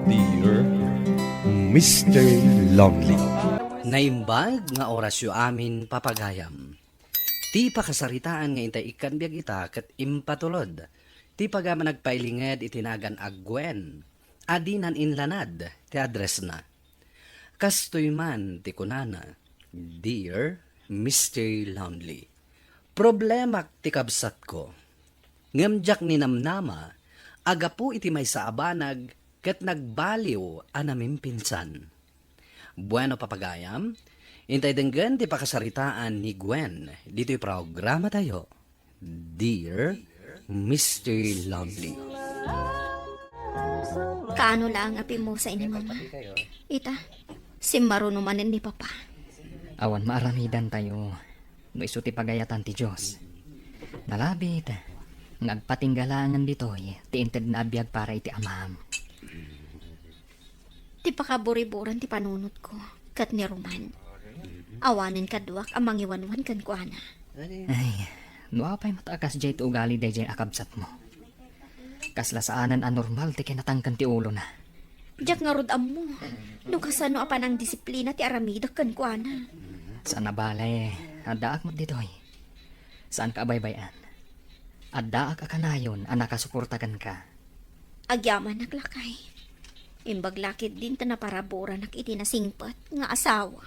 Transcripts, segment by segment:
Dear Mr. Lonely. Naimbag nga orasyo amin papagayam. Ti pakasaritaan nga intay ikan biyag ita ket impatulod. Ti pagama nagpailinged itinagan agwen. Adinan inlanad ti address na. Kastoy man ti kunana. Dear Mr. Lonely. Problemak ti kabsat ko. Ngamjak ni namnama, aga po iti may sa abanag ket nagbaliw anaming pinsan. Bueno papagayam, intay denggan ti pakasaritaan ni Gwen. Dito'y programa tayo. Dear Mr. Lonely. Kaano lang api mo sa inyo, mama? Ita, si maruno manin ni papa. Awan maaramidan tayo. No isuti pagayatan ti Diyos. Nalabit. Ngagpatinggalangan ditoy. Ti inted na abiyag para iti amam. Ti pakaburi-buran ti panunot ko. Kat ni Roman. Awanin kaduak ang mangiwanwan kan ko, ana. Ay, no apay mataakas jay ti ugali day jay akabsat mo. Kaslasaanan anormal ti kinatangkan ti ulo na. Diyak nga rod mo. Nukasano apan ang disiplina ti aramidak kan ko, ana. Saan nabalay, adaak mo ditoy. Saan ka abaybayan? Adaak akanayon, anakasuportagan ka. Agyaman naglakay. Imbaglakit din ta na parabura nak iti nasingpat nga asawa.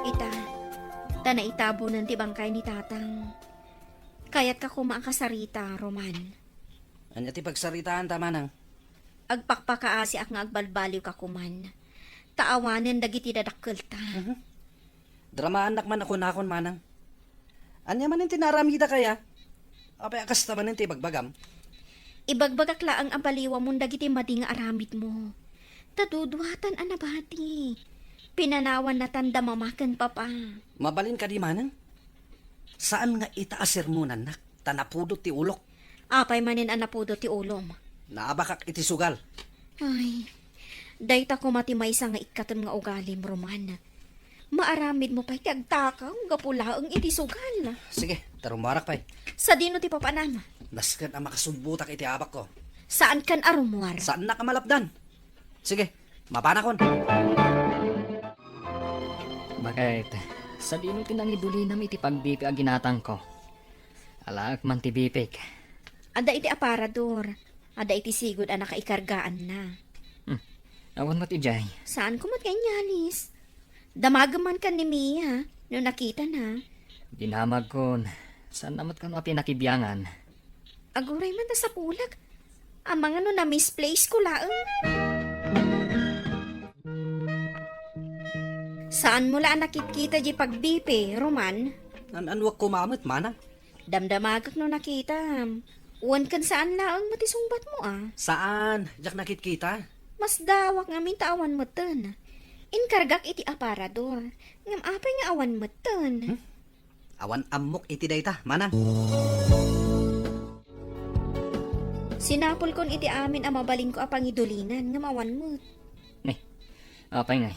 Ita, ta na itabo ng tibangkay ni tatang. Kaya't ka kumaakasarita, Roman. Anya ti pagsaritaan tama nang. Agpakpakaasi ak nga agbalbaliw ka kuman. Taawanen dagiti dadakkel ta. Dramaan nak man ako nakon manang. Anya man ti naramida kaya? Apay akas taman ti bagbagam. Ibagbagak laang ang baliwa mong dagiti madi nga aramid mo. Taduduhatan anabati. Pinanawan na tanda mamakan papa. Mabalin ka di manang? Saan nga itaasir mo nanak? Tanapudot ti ulok. Apay manin anapudo ti ulom. Naabakak iti sugal. Ay, dayta ko matimay sa nga ikaton nga ugalim, Roman. Maaramid mo pa'y tiagtakaw, gapulaang iti sugal. Sige, tarumarak pa'y. Sa dino ti papanama. Naskan ang makasumbutak iti abak ko. Saan kan arumuar? Saan na kamalapdan? Sige, mapanakon. Bakit? Sa dino tinangidulinam iti pagbipi a ginatang ko. Alaak man ti bipik. Ada iti aparador. Ada iti sigod ang nakaikargaan na. Awan mo ti jay. Saan ko mat kanyalis? Damagaman ka ni Mia, no nakita na. Dinamag kon. Saan namat ka no api nakibiyangan? Aguray man ta sa pulag. Ang mga no na misplace ko laang. Saan mo laan nakikita di pagbipe, Roman? Anwag kumamit manang. Damdamagak no nakita. Uwan kan saan laang matisungbat mo ah. Saan? Jak nakit kita. Mas dawak nga mintawan mo ten. Inkargak iti aparador. Ngam apay nga awan mo ten. Awan amok iti dayta, manang. Sinapol kon iti amin ang mabaling ko apang idulinan. Ngam awan mo. Apay ngay.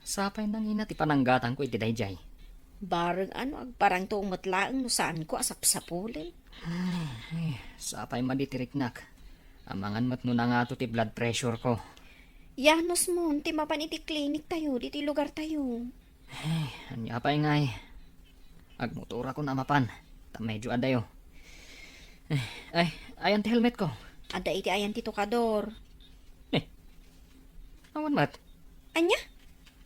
Sapay nang ina ti pananggatan ko iti dayjay. Barang ano agparang tuong matlaang no saan ko asap-sapulin. Sapay maditiriknak. Amangan mat no na nga to ti blood pressure ko. Yanos mo, ti mapan iti klinik tayo, iti lugar tayo. Anya apay ngay. Agmotora ko na mapan. Ta medyo adayo. Ayan ti helmet ko. Ada iti ayan ti tukador. Awan mat. Anya?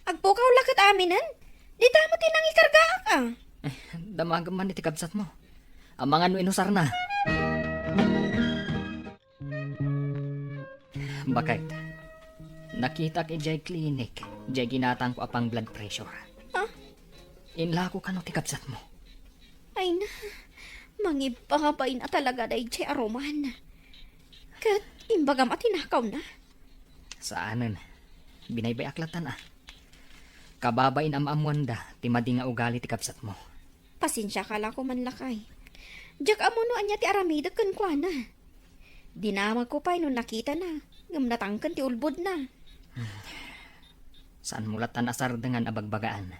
Agpukaw lakat aminan? Di tamo tinang ikarga ka. Damagam man iti kabsat mo. Amangan no inusar na. Bakit? Nakita ki jay clinic. Jay ginatang ko apang blood pressure. Ha? Inlako ka no ti kabsat mo. Ay na, mangibabay na talaga day jay aroman. Kat imbagam at tinakaw na. Saanan? Binaybay aklatan ah. Kababain am amwanda, ti madi nga ugali ti kabsat mo. Pasensya ka lang ko manlakay. Diyak amo no anya ti aramida kan kwa na. Dinamag ko pa no nakita na. Ngam natangkan ti ulbod na. Saan mulatan asar dengan abagbagaan?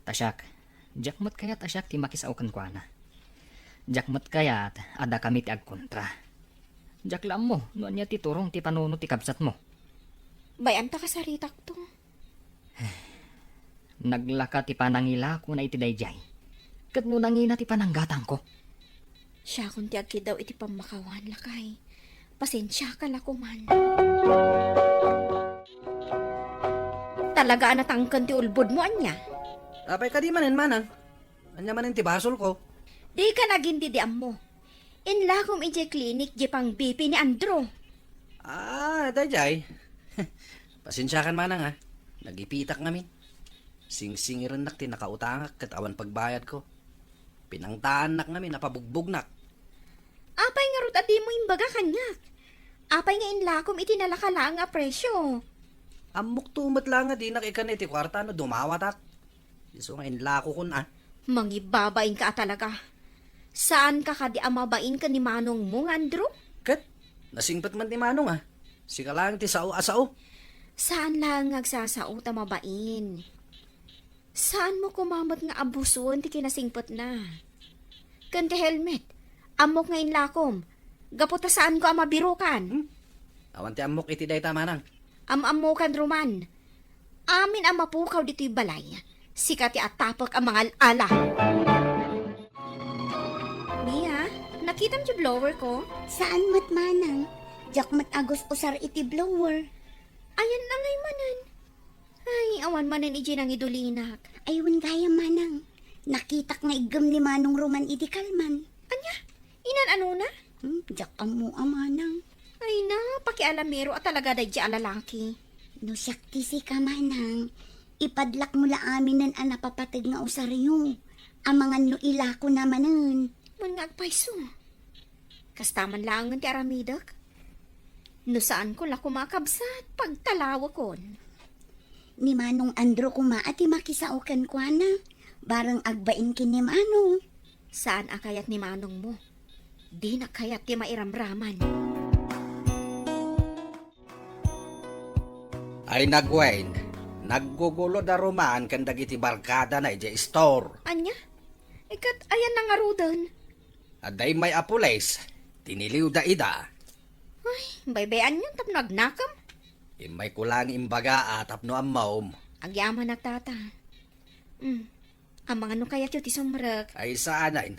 Tasyak, jakmat kayat asyak ti makisaukan kwa na. Jakmat kayat ada kami ti agkontra. Jaklam mo, noon niya ti turong ti panuno ti kabsat mo. Bayan ta kasaritak to. Naglaka ti panangila ko na iti dayjay. Kat no nangina ti pananggatang ko. Siya kung ti agki daw iti pamakawan lakay. Pasensya ka lakuman. Talaga natangkan ti ulbod mo anya. Apay ka di manin manang. Anya manin ti basol ko. Di ka naging didiam mo. Inlakom ije klinik je pang BP ni Andro. Dayjay. Pasensya kan manang ha. Nagipitak namin. Sing-singiran nak ti nakautangak kat awan pagbayad ko. Pinangtaan nak namin napabugbog nak. Apay nga rut adi mo imbaga kanyak. Apay nga inlakom iti nalakala nga presyo. Amok tumat lang nga di nakikan iti kwarta no dumawatak. Iso nga inlako kun Mangibabain ka talaga. Saan ka kadi amabain ka ni Manong mo, Andrew? Kat, nasingpat man ti manong Sika lang ti sao-asao. Saan lang agsasao tamabain? Saan mo kumamot nga abuson ti kinasingpot na? Kanti helmet, amok nga inlakom. Gaputa saan ko amabirukan? Awan ti amok iti day tamanang. Amamukan Roman. Amin ang mapukaw dito'y balay. Sikat atapok ang mga ala. Mia, nakita mo yung blower ko? Saan mat manang? Jak mat agos usar iti blower. Ayan na ngay manan. Ay, awan manan iji nang idulinak. Aywan gaya manang. Nakitak nga igam ni Manong Roman iti kalman. Anya, inan ano na? Jak mo manang. Ay na, pakialamero at talaga day di alalaki. No syakti si ka manang. Ipadlak mo la amin nan anapapatig nga usaryo. Amangan no ilako namanan. Man nga agpaiso. Kastaman lang ng ti aramidak. No saan ko la kumakabsat pagtalawa kon. Ni Manong Andro kumaati makisaukan kwa na. Barang agbain kin ni Manong. Saan akayat ni Manong mo? Di na kayat ti mairamraman. Ay nagwain. Naggugulo da Roman kan dagiti barkada na ije store. Anya? Ikat ayan na nga rudan. Aday may apules. Tiniliw da ida. Ay, baybayan yun tap nagnakam. Imay kulang imbaga atap no ammaom. Agyaman nagtata. Ang mga no kayat yun ti sumrek. Ay saanain.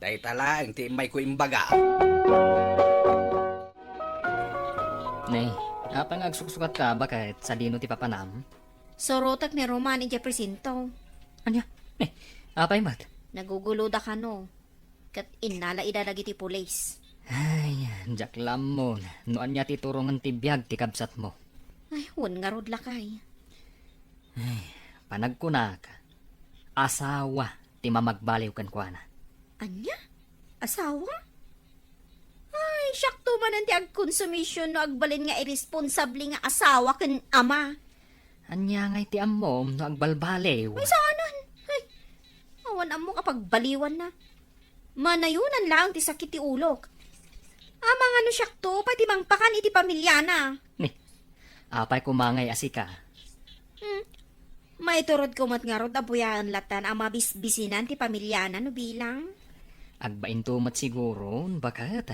Day talaang ti imay ko imbaga. Nay, apa nga agsusukat ka bakit sa dino ti papanam? Sorotak ni Roman ije presinto. Anya? Apay mat? Nagugulo da ka no. Kat inala idadag iti pulis. Ay, jaklam mo. Noan niya ti turongan ti biyag ti kabsat mo. Ay, hun nga rod lakay. Panagkunak. Asawa ti mamagbaliw kan kwa na. Anya? Asawa? Ay, syakto man ang ti agkonsumisyon no agbalin nga irresponsable nga asawa ken ama. Anya ngay ti ammom no agbalbaliw. Ay, saanan? Ay, awan amo kapag baliwan na. Manayunan lang ti sakit ti ulok. Amang ano syakto, pati mangpakan iti pamilya na. Apay kumangay asika. May turod kumat nga rod abuyan latan ang mabisbisinan ti pamilya na no bilang. Agbain tumat siguro, bakit?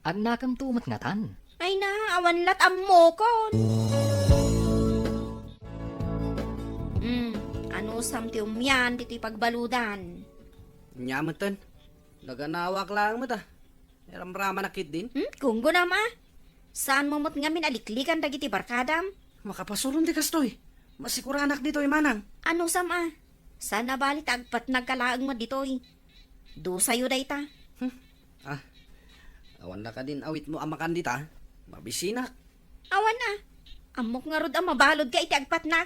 Agnakam tumat nga tan. Ay na, awan lat ammo kon. Ano sam ti umyan dito'y pagbaludan. Nyamatan. Naganawak lang mo ta. Ramrama nakit din. Kunggo na ma. Saan mo mo't ngamin aliklikan dagiti barkadam? Makapasulong di kastoy. Masikuranak dito manang. Ano sam Saan na balit agpat nagkalaang mo dito'y? Do sa'yo day ta. Awan na ka din awit mo amakan dita. Mabisinak. Awan na. Amok nga rod ang mabalod ka iti agpat na.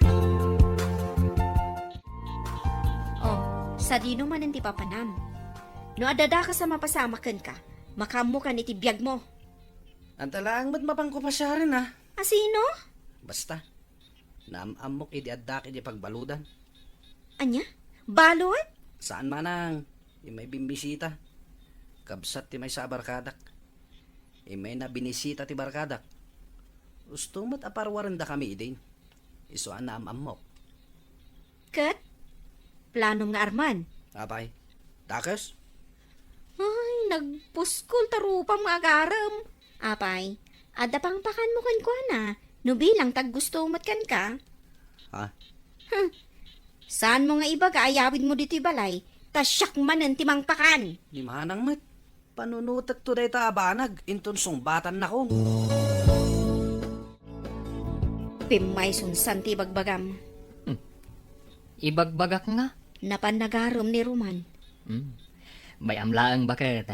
Oh, sa dino man ang ti papanam. No adada ka sa mapasamakan ka, makamukan iti biyag mo. Antalaang ba't mapangkupasya rin Asino? Basta. Naamamok idi addak idi pagbaludan. Anya? Balod? Saan manang? Imay bimbisita. Kabsat ti may sa barkadak. Imay na binisita ti barkadak. Gusto mo't aparwaran da kami idin. Isuan na amok. Kat, planom nga Arman. Apay, takas? Ay, nagpuskol tarupang mga garam. Apay, ada pang pakan mo kan ko na. No bilang tag gusto matkan ka. Ha? Saan mo nga iba kaayawin mo dito balay? Tasyak man ang timang pakan. Di manang mat. Panunutak to day ta abanag. Inton sungbatan na ko. Pimay sunsan ti bagbagam. Ibagbagak nga. Napanagarom ni Roman. May amlaang bakit.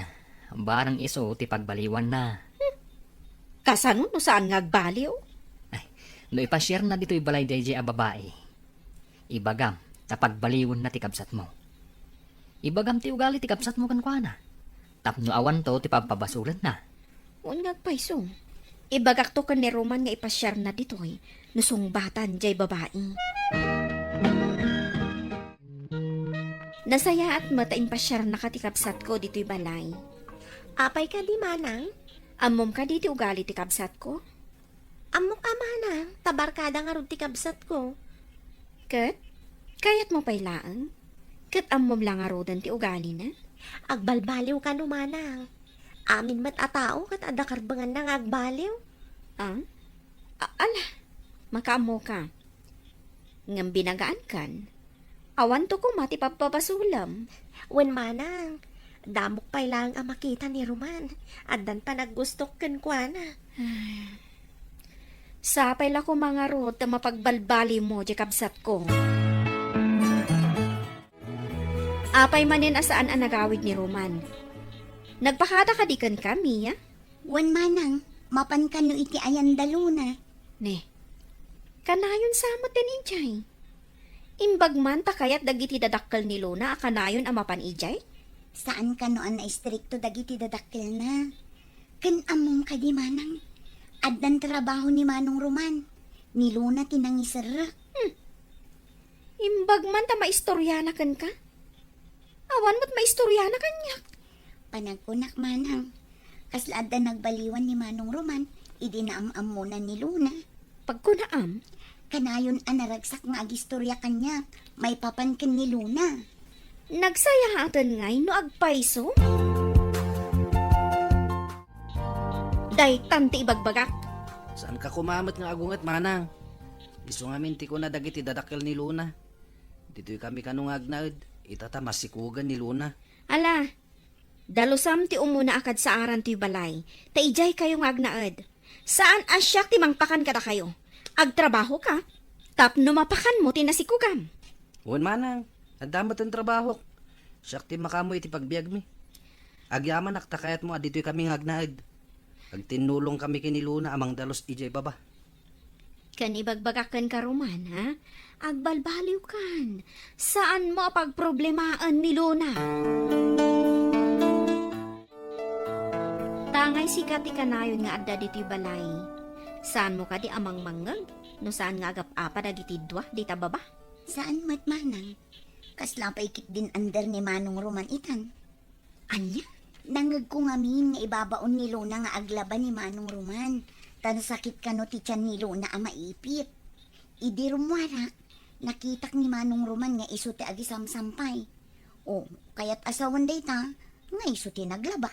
Barang iso ti pagbaliwan na. Kasano no saan nga agbaliw? No ipashare na dito'y balay DJ a babae. Ibagam, tapagbaliwan na ti kabsat mo. Ibagam ti ugali ti kabsat mo kan kuana. Tapno awan to ti pagpabasulan na. Uwan nga agpaisong. Ibagak to kan ni Roman nga ipasyar na dito'y nusungbatan jay babae. Nasaya at matain pasyar na katikabsat ko dito'y balay. Apay ka di manang? Amom ka dito ugali ti kabsat ko? Amok ka manang, tabarkada nga ron ti kabsat ko. Kat, kayat mo pailaan? Kat amom lang arodan ti ugali na? Agbalbaliw ka no manang. Amin mat atao kat adakarbangan nang agbaliw. Ah? Ala, makaamo ka. Ngam binagaan kan. Awan to ko mati papapasulam. Wen manang, damok pay lang ang makita ni Roman. Addan pa naggustok kan kwa na. Sapay la ko mga rod na mapagbalbali mo di kabsat ko. Apay manin asaan ang nagawid ni Roman. Nagpakada ka di kan kami, ya? Wan manang, mapan ka no iti ayan daluna. Ne, kanayon samot din ijay. Imbag man ta kayat dagiti dadakkel ni Luna a kanayon ang mapan ijay? Saan ka no an na istrikto dagiti dadakkel na? Kan amom ka di manang. Addan trabaho ni Manong Roman. Ni Luna tinangisarak. Imbag man ta maistoryana kan ka? Awan mo't maistoryana kanyak. Panagkunak manang. Kaslaad na nagbaliwan ni Manong Roman, idinaam-am muna ni Luna. Pagkunaam, Kanayon ang naragsak nga agistorya kanya, may papankin ni Luna. nagsaya atan ngay no agpaiso? Day tanti ibagbagak. Saan ka kumamat nga agungat manang? Iso nga minti ko na dagiti dadakkel ni Luna. Dito'y kami kanungag na itata masikugan ni Luna. Ala, dalusam ti umuna akad sa aran ti balay. Taijay kayo nga agnaed. Saan asyak ti mangpakan kada kayo? Agtrabaho ka? Tapno mapakan mo tinasikugan. Uwan manang, adamot ang trabaho. Siyak ti makamo iti pagbiag mi. Agyaman naktakayat mo adito'y kami ngagnaed. Agtinulong kami kini Luna amang dalos ijay baba. Kan ibagbagakan ka Roman, ha? Agbalbaliw kan. Saan mo pagproblemaan ni Luna? Tangay sikat ti kanayon nga adda dito'y balay. Saan mo ka di amang mangag? No saan nga agap-apa dagiti dwa di tababa? Saan matmanang? Kasla pa ikit din under ni Manong Roman itan. Anya? Nangag ko ngamin nga ibabaon ni Luna nga aglaban ni Manong Roman. Tan sakit ka no ti tiyan ni Luna ang maipit. Idi rumwara, nakitak ni Manong Roman nga iso ti agisamsampay. O, kaya't asawan day ta, nga iso ti naglaba.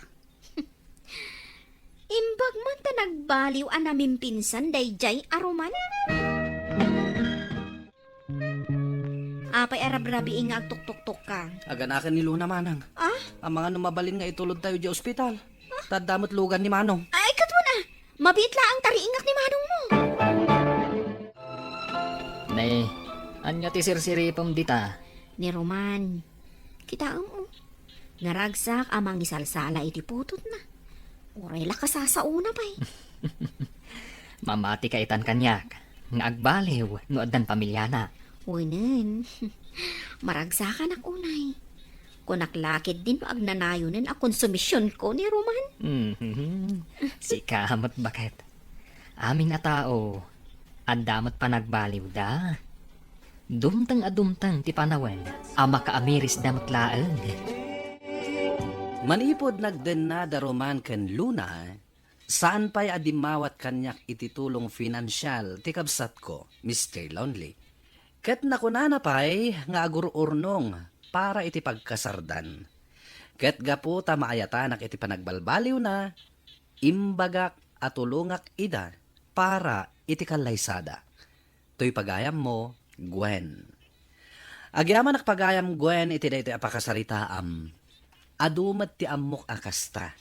Imbag man ta nagbaliw anaming pinsan dayjay aruman? Apay arabrabi nga agtuktok-tok ka. Aganakan ni Luna manang. Ah? Ang mga numabalin nga itulod tayo di ospital. Tadamot lugan ni Manong. Ay, katwa na! Mabitla ang tariingak ni Manong mo! Nay, anya ti sirsiripom dita. Ni Roman, kita mo. Naragsak amang gisalsala iti putot na. Urela ka sasauna pa'y. Mamati ka itan kanyak. Nga agbaliw, no addan pamilyana. Unan, maragsakan ak unay. Kunaklakid din no agnanayonin a konsumisyon ko ni Roman. Si kamot bakit? Amin na tao, andamot pa nagbaliw da. Dumtang ti panawen, ama kaamiris damot laeng. Manipod nagden na da Roman ken Luna, Saan pa'y adimawat kanyak ititulong finansyal ti kabsat ko, Mr. Lonely. Ket nakunana pa'y nga agururnong para iti pagkasardan. Ket gapu ta maayatanak iti panagbalbaliw na, imbagak at tulungak ida para iti kalaysada. To'y pagayam mo, Gwen. Agyaman pagayam Gwen iti daytoy apakasaritaam. Adumat ti amok akasta.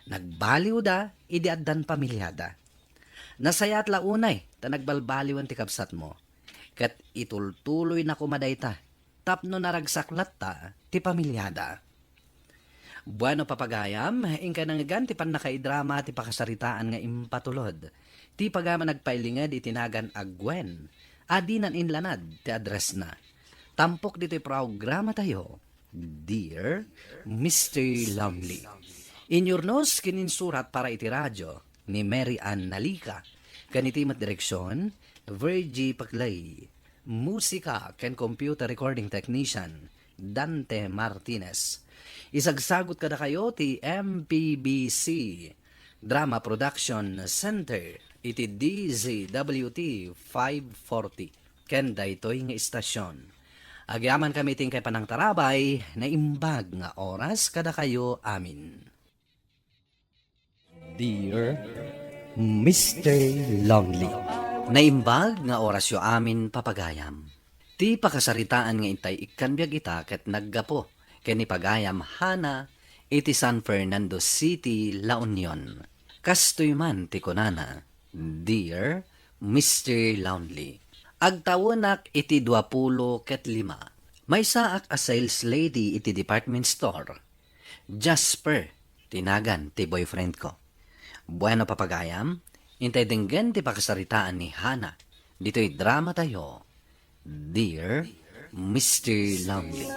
Nagbaliw da, idi addan pamilyada. Nasayat launay, ta nagbalbaliwan ti kapsat mo. Kat itultuloy na kumadayta, tapno naragsaklat ta, ti pamilyada. Bueno papagayam, ingka nang ti pan nakaidrama ti pakasaritaan nga impatulod. Ti pagama nagpailingad itinagan agwen, adinan inlanad ti address na. Tampok dito'y programa tayo, Dear Mr. Lonely. Inyornos kininsurat para iti radyo ni Mary Ann Nalika. Kanitimat direksyon, Virgie Paclay. Musika ken computer recording technician, Dante Martinez. Isagsagot kada kayo ti MPBC Drama Production Center iti DZWT 540 ken daytoy nga istasyon. Agyaman kami ting kay panang tarabay na imbag nga oras kada kayo amin. Dear Mr. Lonely. Naimbag nga orasyo amin papagayam. Ti pakasaritaan nga intay ikanbyag ita ket naggapo ken ni pagayam hana iti San Fernando City, La Union. Kastoy man ti kunana, Dear Mr. Lonely. Agtawonak iti 20 ket 5. May saak a sales lady iti department store. Jasper, tinagan ti boyfriend ko. Bueno papagayam, intay dinggen ti pakasaritaan ni Hana. Dito'y drama tayo, Dear Mr. Lonely.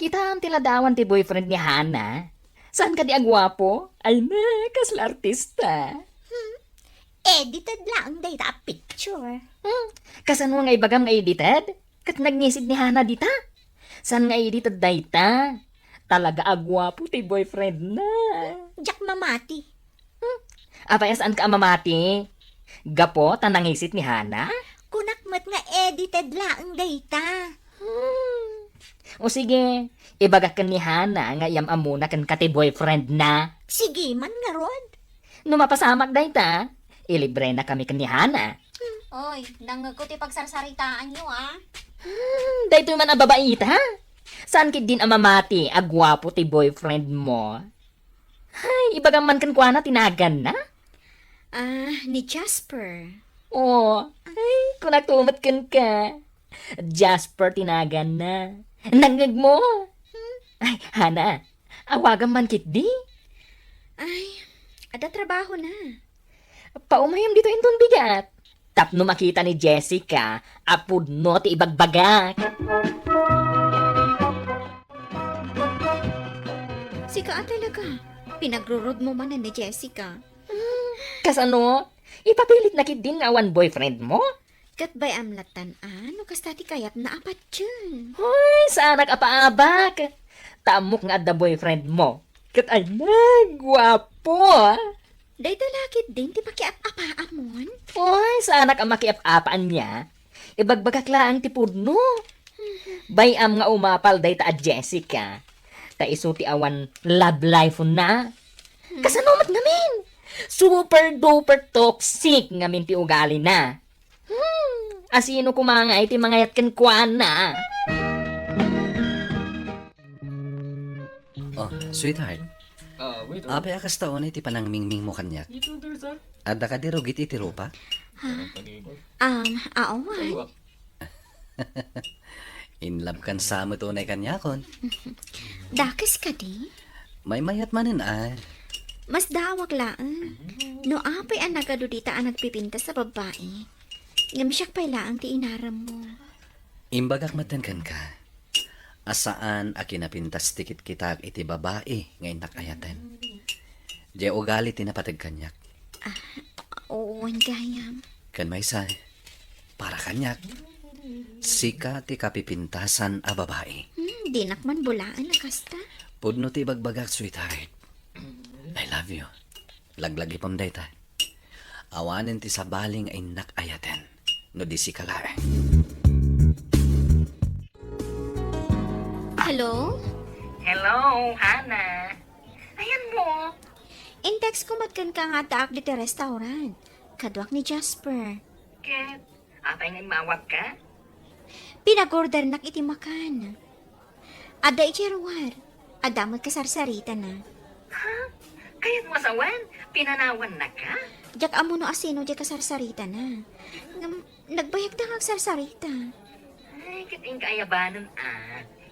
Kita ang tiladawan ti boyfriend ni Hana. Saan ka di agwapo? Ay na, kasla artista. Edited lang data picture. Kasan mo nga ibagam nga edited? Kat nagnisid ni Hana dita? Saan nga edited data? Talaga agwapo ti boyfriend na. Jack mamati. Apaya saan ka mamati? Gapo, tanangisit ni Hana? Kunakmat nga edited lang data. O sige, ibagak ka ni Hana nga iyam amuna kan kati boyfriend na. Sige man nga rod. Numapasamak dayta, ilibre na kami kan ni Hana. Oy, nangagko ti pagsarsaritaan nyo Dayto man ang babaita. Saan kid din ang mamati, agwapo ti boyfriend mo? Ay, ibagang man kan kuana tinagan na? Ni Jasper. Ay, kung nagtumat kan ka. Jasper tinagan na. Nangag mo. Ay, Hana, awagan man kit di. Ay, ada trabaho na. Paumayam dito inton bigat. Tapno makita ni Jessica, apud no ti ibagbagak. Sika talaga. Pinagrurod mo man na ni Jessica. Kasano, ipapilit na kit din nga awan boyfriend mo? Kat bay amlatan ano kas tati kayat na apat dyan. Hoy, saan nag-apaabak? Tamok nga adda boyfriend mo. Kat ay na, gwapo. Day talakit din ti pakiap-apaamon. Hoy, saan nag-amakiap-apaan niya? Ibagbagak laang ti pudno. Bayam nga umapal day ta a Jessica. Ta iso ti awan love life na. Kasanomat ngamin. Super duper toxic ngamin ti ugali na. Asino kumangay ti mangayat ken kuana. Oh, sweetheart. Wait. Apay akas taon iti panang mingming mo kanyak. Adda ka di rugit iti rupa? Awan. In love kan sa mo tunay kanyakon. Dakas ka di? May mayat manin Mas dawag laan. No apay ang nagadudita ang nagpipinta sa babae. Ngamsyak pa'y laang ti inaram mo. Imbagak matenkan ka. Asaan a kinapintas tikit kitag iti babae ngayon nakayatan. Di ugali tinapatag kanyak. Oo, gayam. Kan may say, para kanyak. Sika ti kapipintasan a babae. Di nakman bulaan na kasta. Pudno ti bagbagak, sweetheart. love you. Laglagi pam dayta. Awanin ti sa baling ay nakayaten. No di si kalae. Hello? Hello, Hana. Ayan mo. Index ko matkan ka nga taak dito restaurant. Kadwak ni Jasper. Ket, atay nga mawag ka? Pinag-order nak iti makan. Ada ichirwar. Adamot ka sarsarita na. Ha? Kaya't masawan? Pinanawan na ka? Jak amo no asino di ka sarsarita na. Nagbayag na kang sarsarita. Ay, kiting kaayabanan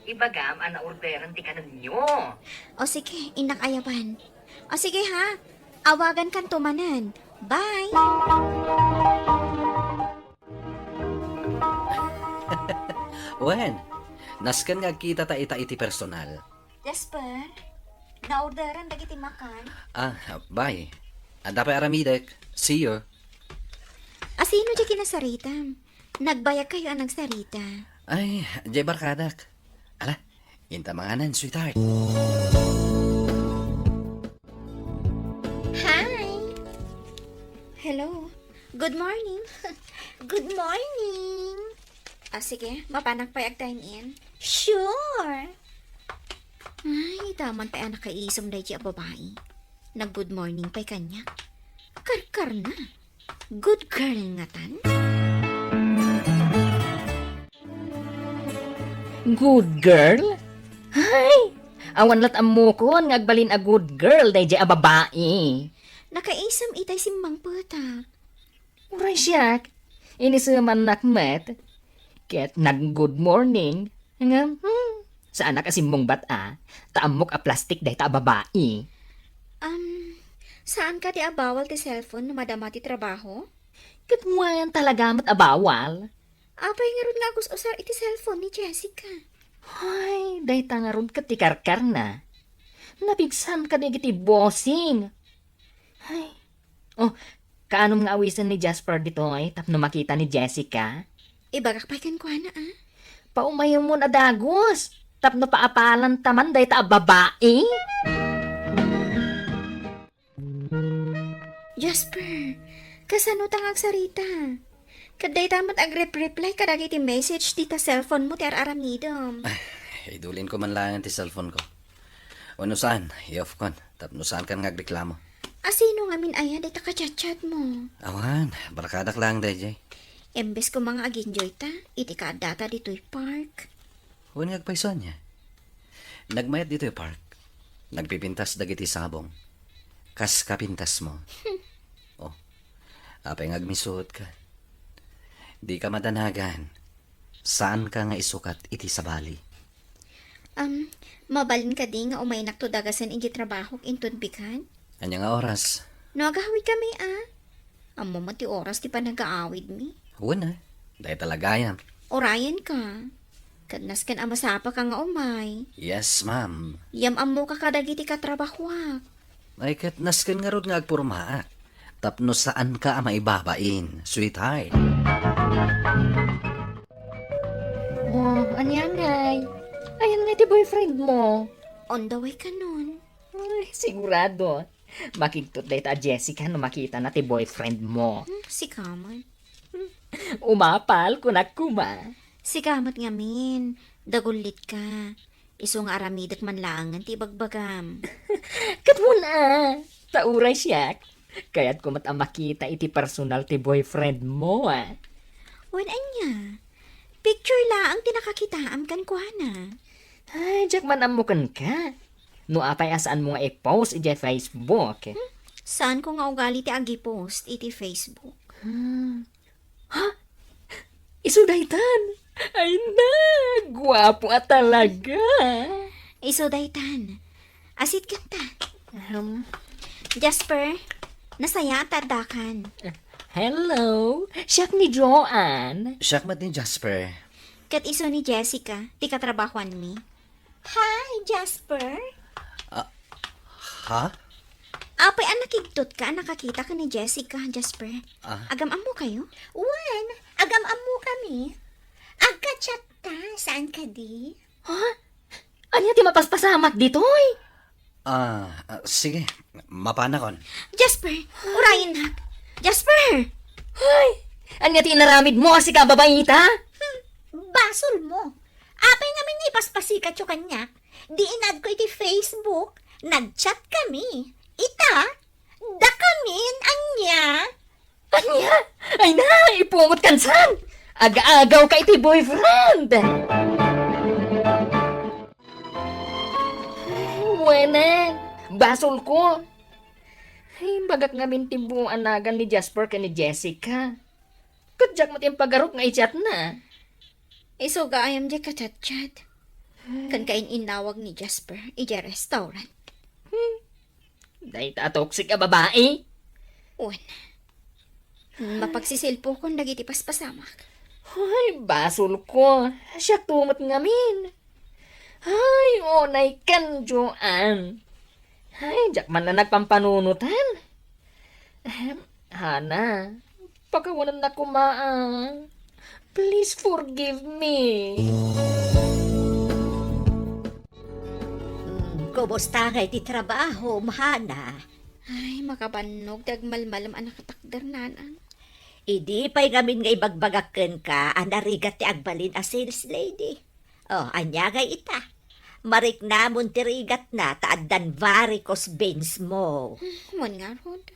Ibagam ang na-orderan ti kanan nyo. O sige, inak ayaban. O sige ha, awagan kan tumanan. Bye! Wen, nasken nga kita ta ita iti personal. Jasper, na-orderan dagiti makan. Bye. Anda pa aramidek. See you. Asino di kinasarita? Nagbayag kayo anang sarita. Ay, jay barkadak. Ala, inta manganan, sweetheart. Hi! Hello. Good morning. Good morning. Sige, mapanak pa yung time in. Sure. Ay, daman pa anak kaisom na ang babae. Nag-good morning pa'y kanya. Karkar na. Good girl nga tan. Good girl? Hay! Awan lat amo ko nga agbalin a good girl dayjay a babae. Nakaisam itay si Mang Puta. Uray siyak. Inisuman nakmet. Ket nag-good morning. Nga, sa anak asimbong bata, taamok a plastic day ta a babae. Saan ka di abawal ti cellphone na madama ti trabaho? Ket muan talaga mat abawal. Apay nga ron nga usar iti cellphone ni Jessica. Hay, day ta nga ron ket ti karkar na. Napigsan ka di iti bossing. Hay. Oh, kaanom nga awisan ni Jasper dito ay tapno makita ni Jessica. Ibagak pa'y kan kwa na Paumayo mo na dagos. Tapno paapalan taman day ta a babae. Jasper, kasano tangag sarita? Kaday tamat agrep-reply kadag iti message dita cellphone mo ti araramidom. Idulin ko man lang ti cellphone ko. Ano saan? I-off kon. Tapno saan kan ngagreklamo. Asino nga min ayan dita ka-chat-chat mo? Awan, barkadak lang dayjay. Embes ko mga aginjoy ta, iti kaadata dito'y park. Huwag nagpaisan niya. Nagmayat dito yung park. Nagpipintas dagiti sabong. Kas kapintas mo. Oh, apay ngagmisuot ka. Di ka madanagan. Saan ka nga isukat iti sa bali? Mabalin ka di nga umay nakto dagasan iti trabaho intun pikan? Anya nga oras? No, agawid kami Amo mati oras di pa nag-aawid mi. Huwag na. Dahil talaga yan. Orayan ka. Kadnas kan amasapa ka nga umay. Yes, ma'am. Yam amo ka kadagiti katrabahwak. Ay, kat nasken nga ron nga agpurmaak. Tapno saan ka maibabain, sweetheart? Oh, anyang ngay. Ayan nga ti boyfriend mo. On the way ka nun. Ay, sigurado. Makigtot day ta Jessica no makita na ti boyfriend mo. Si Kamat. Umapal kunakuma. Si Kamat nga min. Dagulit ka. Iso nga aramidak man langan ti bagbagam. Kat mo na. Tauray siyak. Kaya't kumat ang makita iti personal ti boyfriend mo Wan anya. Picture laang tinakakitaan kan kuana. Ay, jak man amukan ka. No apay asaan mo nga i-post iti Facebook. Saan ko nga ugali ti agi post iti Facebook? Ha? Isudaytan. Ay na, guwapo at talaga. Iso daytan. Asit kanta. Jasper, nasaya at tadakan. Hello, siyak ni Joanne. Siyak ni Jasper. Kat iso ni Jessica, ti katrabahuan mi. Hi, Jasper. Ha? Apay nakigtot ka, nakakita ka ni Jessica, Jasper. Agam amo kayo? Wan, agam-amu kami. Agka-chat ta, saan ka di? Ha? Anya ti mapaspasamak ditoy? Sige, mapanakon. Jasper, urayin nak. Jasper! Anya tinaramid mo si kababaita? Basol mo. Apay namin nga ipaspasikat yung kanya. Di inad ko iti Facebook. Nag-chat kami. Ita, da kamin, anya. Anya? Ay na, ipungot kansan! Aga-agaw ka iti boyfriend! Wena, basol ko. Ay, bagak nga mintibuan nagan ni Jasper ka ni Jessica. Kadyak mo tiyang pagarok nga i-chat na. Iso ga ayam di kachat-chat. Kan kain inawag ni Jasper, ija restaurant. Dahil toxic ka babae. Uwan. Mapagsisilpo kong dagiti paspasamak. Ay, basol ko. Siya tumot ngamin. Ay, onay kan, Joan. Ay, jak man na nagpampanunutan. Hana, pagkawanan na kumaang. Please forgive me. Kumusta nga iti trabaho, mahana? Ay, makabanog, dagmalmalam anak katakder nanang. Idi pa'y ngamin nga ibagbagaken ka, anarigat ti agbalin a sales lady. Oh, anya nga ita. Marik na muntirigat na, taaddan varicose veins mo. Human nga, Rod.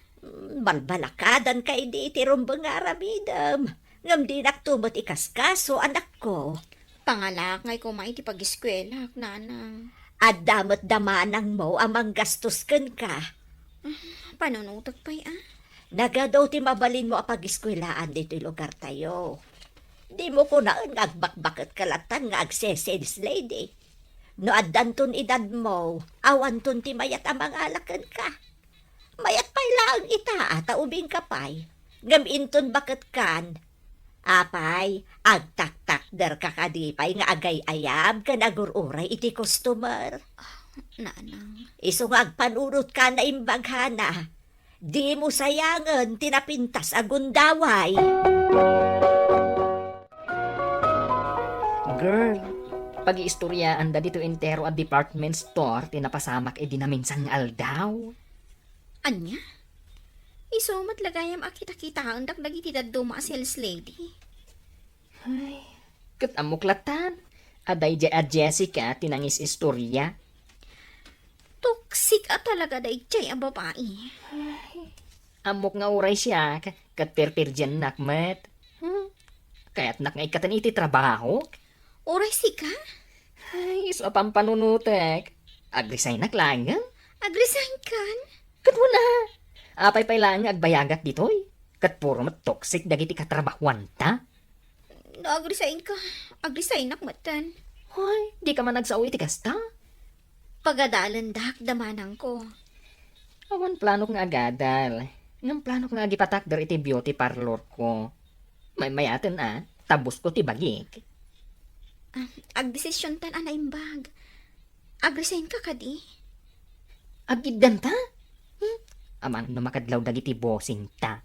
Balbalakadan ka idi iti rumbang nga aramidam. Ngam di naktumot ikaskaso, anak ko. Pangalak ngay kumain ti pag-eskwela, nanang. At damot damanang mo amang gastos ken ka. Panunutag pa'y Nagadaw ti mabalin mo apag-eskwelaan dito lugar tayo. Di mo ko na agbakbakit kalatan nga agse-sales lady. No addanton edad mo, awanton ti mayat amang alakan ka. Mayat pa'y lang ita ata ubing kapay. Gaminton bakit kan. Apay, agtak-tak der kakadipay nga agay-ayab ka nagururay iti customer. Nanang. Iso nga agpanurot ka na imbaghana. Di mo sayangan tinapintas agundaway. Girl, pag-iistoryaan da dito entero at department store, tinapasamak e dinaminsan nga aldaw. Anya? Iso matlagayam akita-kita ang dagdagi ti daduma sales lady. Kat amuklatan, aday a Jessica tinangis istorya. Toxic at talaga da itchay ang babae. Amok nga uray siya, kat perper dyan nakmet. Kaya't nak nga ikatan iti trabaho. Oray si ka? Ay, so apang panunutek. Agresign naklangan. Agresign kan? Kat na. Apay pay lang nga agbayagat ditoy. Kat puro mat toxic dagiti katrabahuan ta. Agresign ka. Agresign nakmatan. Hoy, di ka man nagsaoy iti kasta. Pagadalan dak damanang ko. Awan plano nga agadal. Ngam plano nga agipatak der iti beauty parlor ko. May mayaten tabos ko ti bagik. Agdesisyon tan anaimbag. Agresign ka kadi. Agiddan ta? Amang namakadlaw dagiti bossing ta.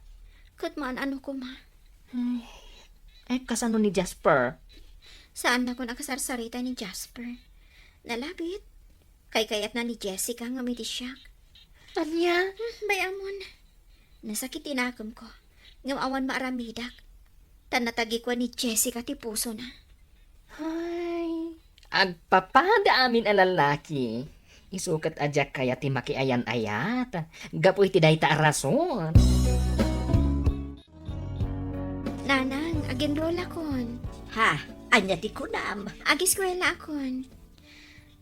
Kat man ano ko ma. Kasano ni Jasper? Saan na ko nakasarsarita ni Jasper? Nalabit. Kay kayat na ni Jessica nga may disyak. Anya? Bayamon. Nasakit tinakam ko. Ngam awan maaramidak. Tanatagi ko ni Jessica ti puso na. Ay, agpapada amin ang lalaki. Isukat adyak kaya ti makiayan-ayat. Gapoy ti day ta rason. Nanang, agenroll akon. Ha, anya ti kunam. Agiskwela akon.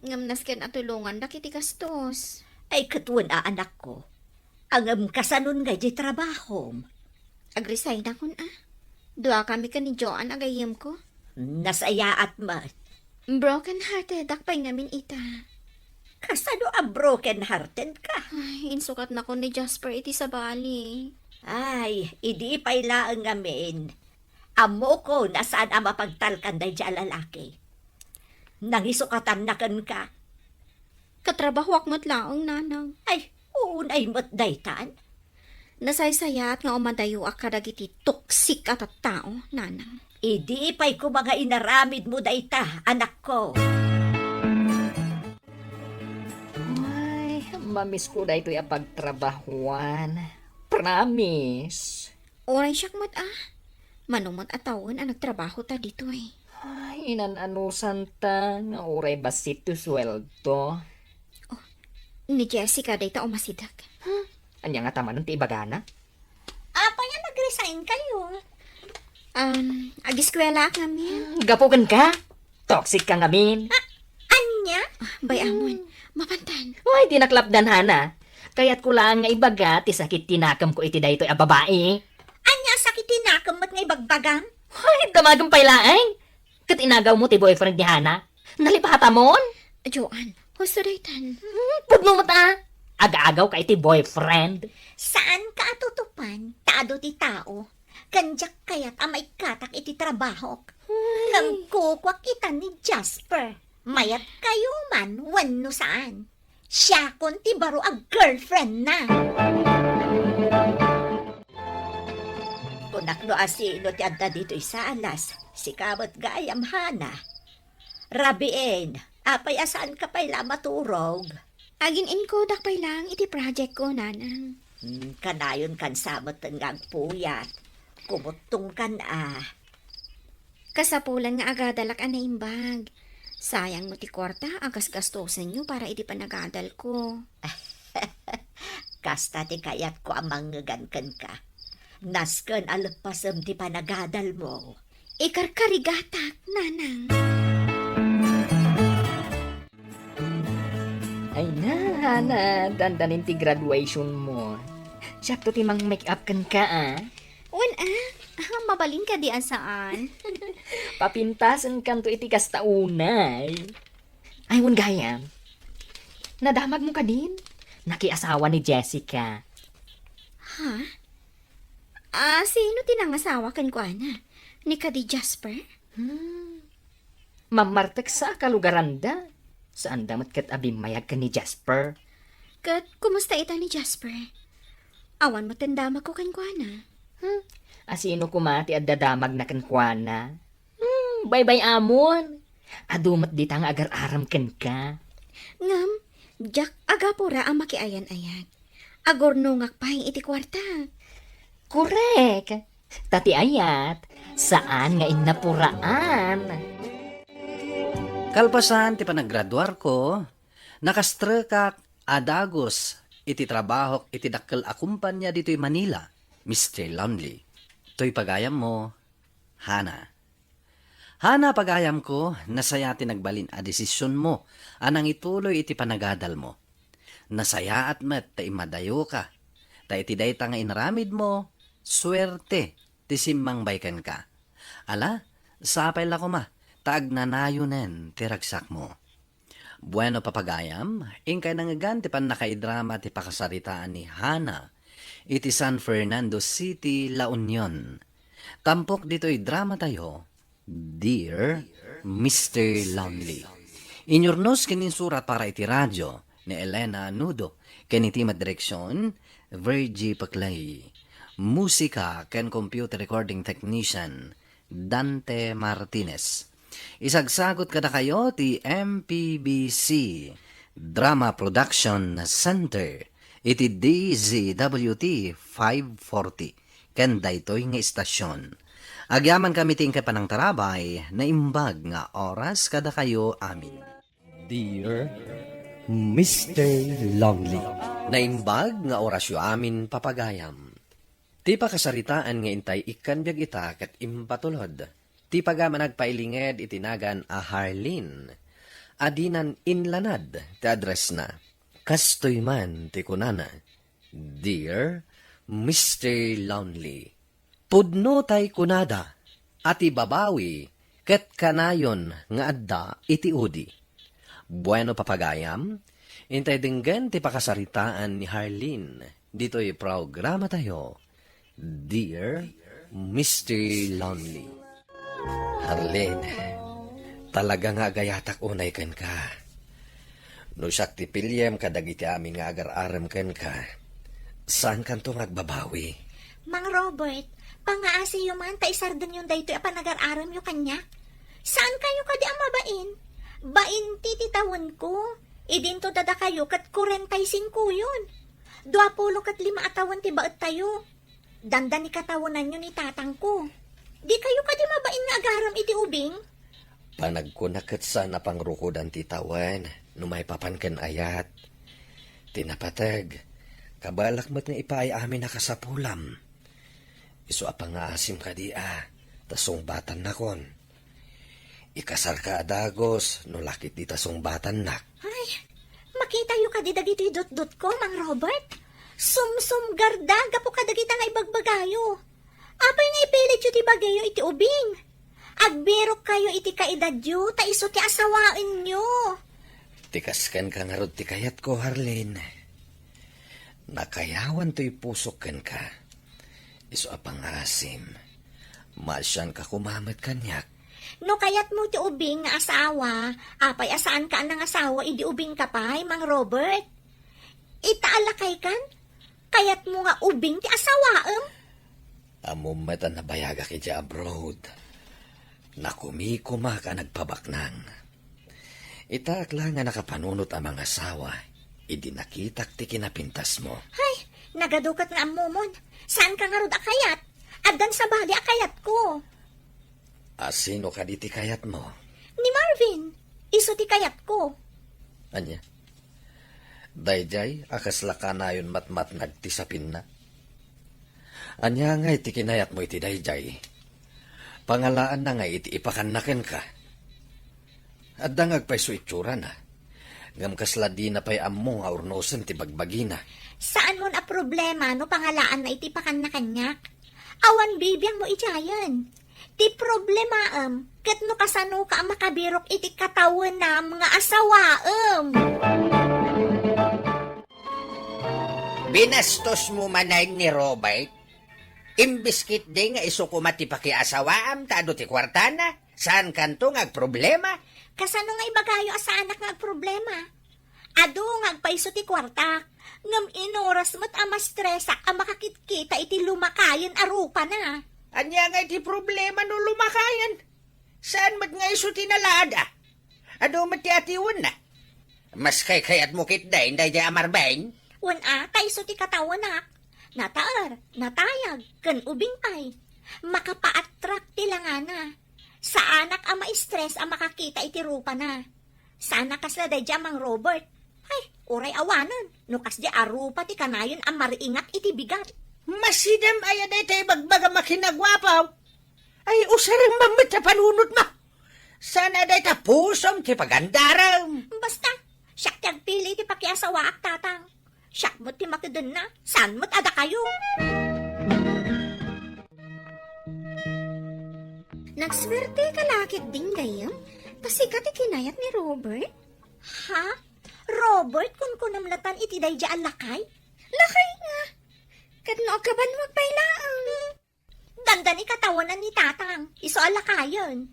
Ngam nasken at tulungan dakiti gastos. Ay katuan anak ko. Ang kasanon nga di trabaho. Agresign akon Dua kami ka ni Joan agayim ko. Nasaya at mat. Broken hearted dakpay ngamin ita. Kasano ang broken hearted ka? Ay, insukat na ko ni Jasper iti sa bali. Ay, idi pa'y laang ngamin. Amo ko nasaan ang mapagtalkan day di lalaki. Nangisukatan na kan ka. Katrabahwak mo't laong nanang. Ay, unay mo't daytan. Nasaysayat nga umadayo akadagiti toksik at tao, nanang. Idi pa'y ko mga inaramid mo dayta, anak ko. Ay, Mamiss ko da ito'y pagtrabahuan. Promise. Oray siyakmat manumot atawon ang nagtrabaho ta dito eh. Ay, inanusan ta. Nga oray basit to sweldo. Ni Jessica dayta umasidag. Anya nga tama ng tibagana? Apa nga nag-resign kayo? Agiskwela kami. Gapugan ka? Toxic ka ngamin. Anya? Bayamon, mapantan. Uy, tinaklapdan hana. Kaya't ko lang nga ibaga, ti sakit tinakam ko iti daytoy a babae. Anya sakit tinakamot nga ibagbagam? Ay, damagang pailaeng. Kat inagaw mo ti boyfriend ni Hana. Nalipata mon? Joan, husto daytan. Pudno mo ta. Aga-agaw ka iti boyfriend. Saan ka atutupan? Taado ti tao. Kanjak kayat amay katak iti trabaho. Nagkukwak kita ni Jasper. Mayat kayo man, wano saan. Siya kon ti baro ag girlfriend na. Kunak no asino ti adda dito sa alas. Si kamot gayam Hana. Rabiin, apay asaan ka pa'y maturog? Agin inkodak pay lang iti project ko, nanang. Kanayon kan samot ng puyat. Kumutong kan Kasapulan nga agadalak na imbag. Sayang mo ti kwarta, agas gastosan nyo para iti panagadal ko. Kasta ti kayat ko ang manggagankan ka. Nasken alapasam ti panagadal mo. Ikarkarigatak, nanang. Ay na, Hana. Dandanin ti graduation mo. Sakto ti mang make-up kan ka, Mabalin ka diyan saan? Papintasan kan to iti kastaunay. Ay, wan gayam. Nadamag mo ka din. Nakiasawa ni Jessica. Sino tinangasawa kan ko, ana? Ni Kadi Jasper? Mamartek sa kalugaranda. Saan damat kat abimayag ka ni Jasper? Kat, kumusta ita ni Jasper? Awan mo tandama ko kan ko, ana? Asino kumati at dadamag na kankwana? Bye-bye amon. Adumat di tang agar-aram ken ka. Ngam, jak agapura ang makiayan-ayan. Agorno ngakpahing iti kwarta. Korek. Tati ayat, saan nga innapuraan? Kalpasan ti panaggraduar ko, nakastrekak adagos iti trabaho iti dakkel a kumpanya dito'y Manila, Mr. Lonely. To'y pagayam mo, Hana. Hana, pagayam ko, nasaya ti nagbalin a desisyon mo, anang ituloy iti panagadal mo. Nasaya at met, ta imadayo ka, ta iti dayta nga inaramid mo, swerte, ti simmang baykan ka. Ala, sapay la ko ma, taag nanayunen, ti ragsak mo. Bueno papagayam, ingkay nangagan ti pan nakaidrama ti pakasaritaan ni Hana, iti San Fernando City, La Union. Tampok dito'y drama tayo, Dear Mr. Lonely. Inyornos kininsurat para iti radyo ni Elena Nudo, kiniti madireksyon, Virgie Paclay. Musika ken computer recording technician, Dante Martinez. Isagsagot kada kayo ti MPBC Drama Production Center iti DZWT 540 ken daytoy nga istasyon. Agyaman kami ting panang tarabay na imbag nga oras kada kayo amin. Dear Mr. Lonely, Naimbag nga orasyo amin papagayam. Ti pakasaritaan nga intay ikan biag ita ket impatulod. Ti pagama nagpailinged itinagan a Harleen. Adinan inlanad ti address na. Kastoy man ti kunana. Dear Mr. Lonely, pudno tay kunada ati babawi ket kanayon nga adda iti udi. Bueno papagayam, intay dinggan ti pakasaritaan ni Harleen. Dito'y programa tayo. Dear Mr. Lonely. Harleen, talaga nga gayatak unay ken ka. No siyak ti pilyem kadagiti amin nga agar-aram ken ka. Saan kanto ngagbabawi? Mang Robert, pangaasi yung man ta isardan yung dayto apa nagar-aram yung kanya. Saan kayo kadi ang mabain? Bain tititawan ko. Idinto dada kayo kat 45 yun. 25 atawan ti baet tayo. Dandan ni katawanan nyo ni tatang ko. Di kayo kadi mabain nga agaram iti ubing? Panagkunakat sana pangrukodan ti tawan, numay papanken ayat. Tinapatag, kabalak mo't nga ipaay amin nakasapulam. Isu apang nga asim ka di tasong batan na kon. Ikasar ka adagos, no lakit di tasong batan nak. Ay, makita yu kadi dagiti dot-dot ko, Mang Robert. Sum-sum garda, gapo ka dagita nga ibagbagayo. Apay nga ipilit yu ti bagayo iti ubing. Agbirok kayo iti kaedad yu, ta iso ti asawain nyo. Tikaskan ka nga rod ti kayat ko, Harlin. Nakayawan to'y pusok ka. Isu apang asim. Masyan ka kumamat kanyak. No kayat mo ti ubing nga asawa, apay asaan ka ang asawa, idi ubing ka pa'y, Mang Robert. Itaalakay kan? Kayat mo nga ubing ti asawaem? Amumat na bayaga ki di abroad. Nakumikuma ka nagpabaknang. Itaak lang nga nakapanunot ang mga asawa. Idi nakitak ti kinapintas mo. Ay, nagadukat nga amumon. Saan ka nga rod akayat? Addan sa bali akayat ko. Asino ka di ti kayat mo? Ni Marvin, iso ti kayat ko. Anya? Dayjay, akas laka na yun matmat nagtisapin na. Anya nga iti kinayat mo iti dayjay. Pangalaan na nga iti ipakanaken ka. At dangag pa'y suitsura na. Ngam kasla di na pa'y ammo nga urnosen ti bagbagina. Saan mo na problema no pangalaan na itipakan na kanyak? Awan bibiyang mo ijayan. Ti problema kat no kasano ka ang makabirok iti katawan na mga asawaem. Binastos mo manay ni Robert? Imbiskit di nga iso kumati pakiasawaam tado ti kwartana? Saan kanto nga problema? Kasano nga ibagayo asa anak nga problema? Ado nga agpaiso ti kwarta. Ngam inoras mo't ama stresak ang makakitkita iti lumakayan arupa na. Anya nga iti problema no lumakayan? Saan mat nga iso tinalada? Ado mat ti atiwan na? Mas kayat mo kitday, hindi di amarbain? Kaiso ti katawanak. Nataar, natayag, kan ubing pay. Makapa-attract ti langana. Sa anak ang ma-stress ang makakita iti rupa na. Sa anak kasla day Mang Robert. Ay, uray awanan. Nukas di arupa ti kanayon ang mariingat iti bigat. Masidam aya day tayo bagbaga makinagwapaw. Ay, usarang mamit na panunod mo. Sana day ta pusom ti pagandaram. Basta, siyak ti agpili ti pakiasawa ak tatang. Siyak mo't ti makidan na. Saan mo't ada kayo? Nagswerte ka lakit ding gayam. Pasikat ikinayat ni Robert. Ha? Robert, kun kunamlatan iti day di alakay? Lakay nga. Kadno ka ba magpailaang? Dandan ikatawanan ni tatang. Iso alakayon.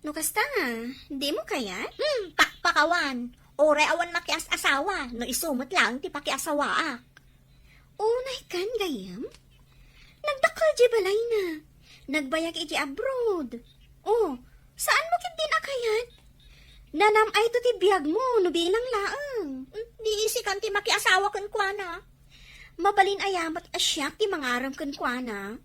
No kasta nga, di mo kaya? Pakpakawan. Oray awan makias asawa. No isumot lang ti pakiasawa ak. Unay kan gayam? Nagdakal di balay na. Nagbayag iti abroad. Oh, saan mo kit din akayat? Nanam ay to ti biyag mo, no bilang laang. Di isikan ti makiasawa kan kwa na. Mabalin ayamat asyak ti mangaram kan kwa na.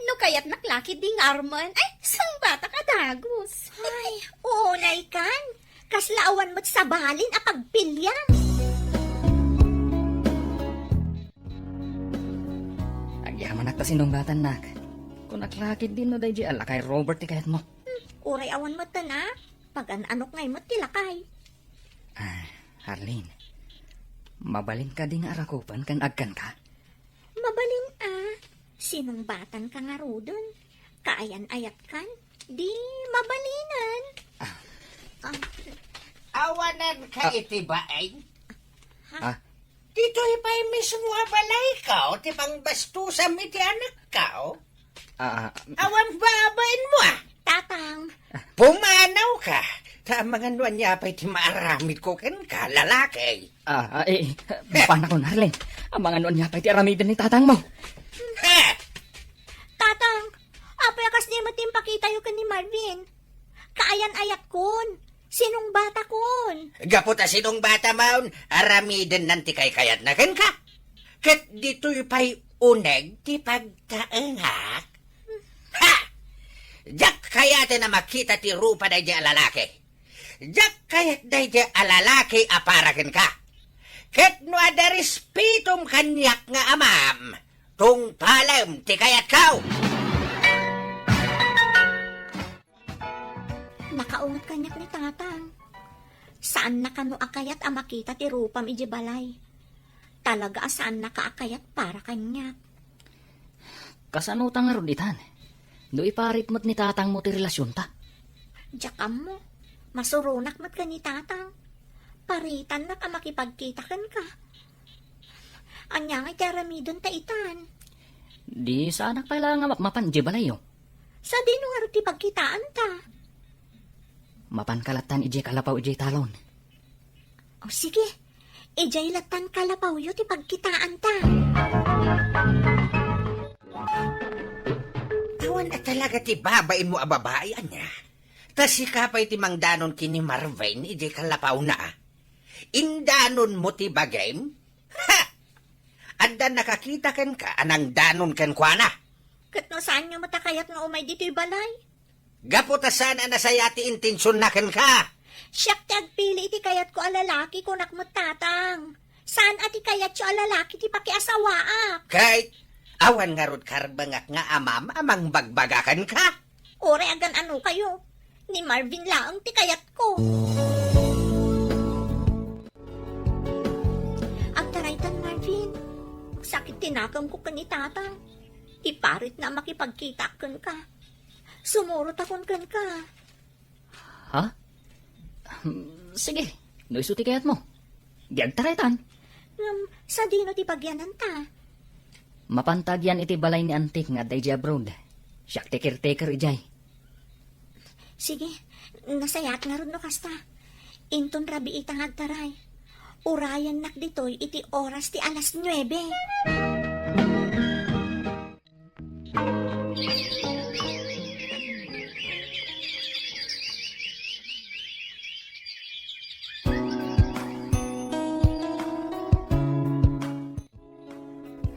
No kayat naklaki ding arman, ay sang bata ka dagos. Ay, unay kan. Kaslaawan mo't sabalin a pagpilyan. Agyaman at tasinunggatan nak. Kung naklakid din no day di alakay Robert ti kayat mo. Uray awan mo't na. Pag anok ngay mo't tilakay. Harlin, mabalin ka din nga arakupan kan agkan ka. Mabalin sinong batan ka nga rodon? Kaayan ayat kan? Di mabalinan. Awanan ka itibain? Ah. Dito ipay mismo abalay ka o ti pangbastusan iti anak ka o? Awan babain mo Tatang, Pumanaw ka. Tama nga nuan niya pa'y ti maaramid ko kan ka, lalaki. Paano ko, Harlin? Ang mga noon niya pa'y ti aramidin ni tatang mo. Ha? tatang, apay akas di matim pakita yu kan ni Marvin. Kaayan ayat kun. Sinong bata kon? Gaputa sinong bata maun, aramiden nanti kay kayat na ken ka. Ket dito'y pa'y uneg ti pagtaengak. Ha! Jak kayat na makita ti rupa day di alalaki. Jak kayat day di alalaki aparaken ka. Ket no ada respitom kanyak nga amam, tung palem ti kayat kaw. Nakaungat kanyak ni tatang. Saan na kano akayat a makita ti rupam iji balay? Talaga saan nakaakayat para kanyak? Kasanutang nga ron itan. No iparit mo't ni tatang mo ti relasyon ta. Jakam mo, masurunak mat ka ni tatang. Paritan na ka makipagkitakan ka. Anya nga jaramidon ta itan. Di saan pala nga makmapan di balayo. Sa dino nga ti pagkitaan ta. Mapan kalatan ije kalapaw ije talon. O sige, ijay latan kalapaw yo ti pagkitaan ta. Awan at talaga ti babain mo ababayan niya. Tas sikapay ti mangdanon kini Marvin, ije kalapaw na. Indanon mo ti bagay? Ha! Adda nakakita ken ka, anang danon ken kwa na. Kat no saan nyo matakayat nga umay dito'y balay? Gaputasan na saya ti intensyon na ken ka. Siyak ti agpili iti kayat ko alalaki kunak mo tatang. Saan ati kayat yo alalaki ti pakiasawaak? Kahit awan nga rod karbangak nga amam amang bagbagakan ka. Ore agan ano kayo? Ni Marvin laang ti kayat ko. Agtaraytan Marvin. Sakit tinakam ko ni tatang. Iparit na makipagkita kan ka. Sumurot akon kan ka. Ha? Sige, no isuti kayat mo. Di agtaraytan. Sa dino ti pagyanan ta. Mapantagyan iti balay ni antik nga day abroad. Siyak ti caretaker ijay. Sige, nasayat nga ron no kasta. Inton rabi itang agtaray. Urayan nak ditoy iti oras ti alas 9.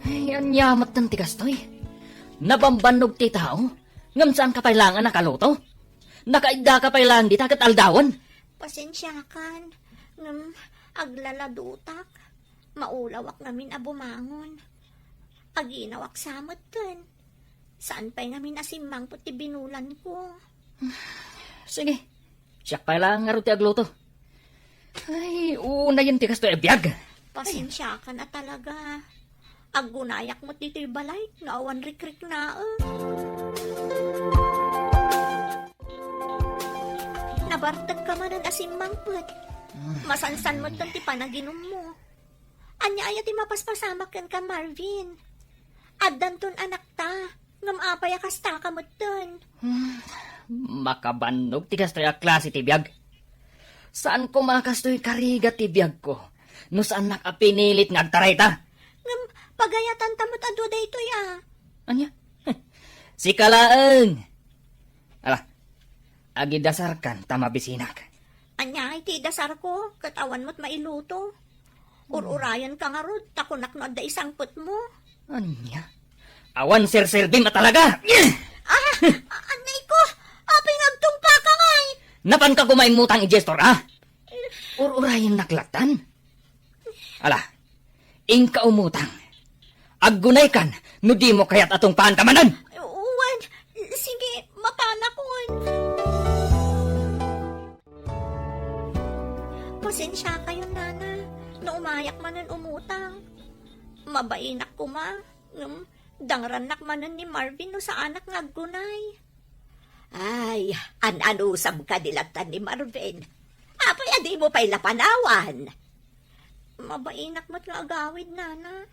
Ay, anyamat ng tigastoy. Nabambanog ti tao. Ngam saan ka pailangan nakaluto? Nakaigda ka pailangan di takat aldawan. Pasensyakan. Aglaladutak. Maulawak namin abumangon. Aginawak samot dun. Saan pa'y namin asimang puti binulan ko? Sige, siyak pailangan nga rin ti agluto. Ay, una yun tigastoy abiyag. Pasensyakan na talaga. Agunayak mo dito'y balay. Naawan rik-rik na Nabartag ka man ang asimang put. Masansan mo doon ti panaginom mo. Anya aya ti mapaspasamak kan ka Marvin. Addan ton anak ta. Ngam apay akasta ka mo doon. Makabanog tigastoy a klase ti biyag. Saan ko makastoy kariga ti biyag ko? No saan nakapinilit nga agtaray ta? Ngam pagayatan tamot adu daytoy Anya? Si Kalaeng. Ala, agi dasarkan tamabisinak. Anya iti dasar ko. Katawan mo't mailuto. Ururayan ka nga rod. Takunak no adda isang put mo. Anya? Awan sir-serving na talaga. Anay ko! Aping agtungpa ka ngay! Napan ka kumain mutang i-gestor, ah? Ururayan naklatan. Ala, ingka umutang. Aggunay kan, no di mo kaya't atong pantamanan. Uwan, sige, mapanakon. Pasensya kayo, nana. No umayak manan umutang. Mabainak ko ma. Dangranak manan ni Marvin no sa anak nga aggunay. Ay, an-anusam ka dilatan ni Marvin. Apay, adi mo pa'y lapanawan. Mabainak mat nga agawid, nana.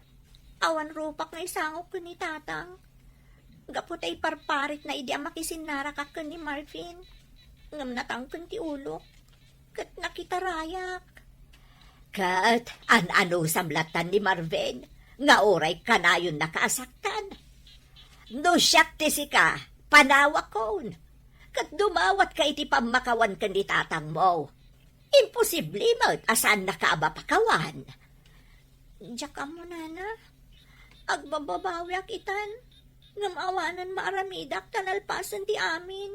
Awan rupak nga isangok ko ni tatang. Gapot ay parparit na idi ang makisinara ka ni Marvin. Ngam natang ti ulo. Kat nakita rayak. Kat, an-anusam latan ni Marvin. Nga oray ka na yun nakaasaktan. No siyak ti si ka, panawak kon. Kat dumawat ka iti pamakawan ka ni tatang mo. Imposible mo, asan nakaaba pakawan. Diyak mo, nana. Agbababawi ak itan. Ngamawanan maaramidak tanalpasan ti amin.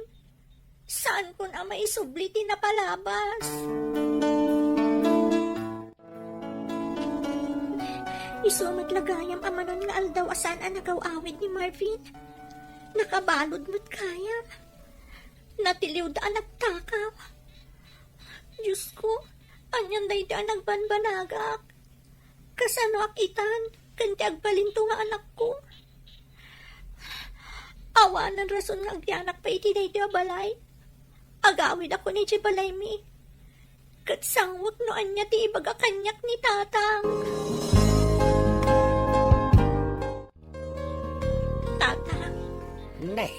Saan kun ama isubli ti napalabas? Isumat lagayam amanon nga aldaw asan ang nagaw-awid ni Marvin. Nakabalod mo't kayam. Natiliw daan nagtakaw. Diyos ko, anyan day daan nagbanbanagak. Kasano ak itan, kanti agbalinto nga anak ko. Awanan rason nga agyanak pa iti day di balay. Agawid ako ni Jibalay mi. Katsangwag no anya ti ibaga kanyak ni tatang. Tatang, Nay,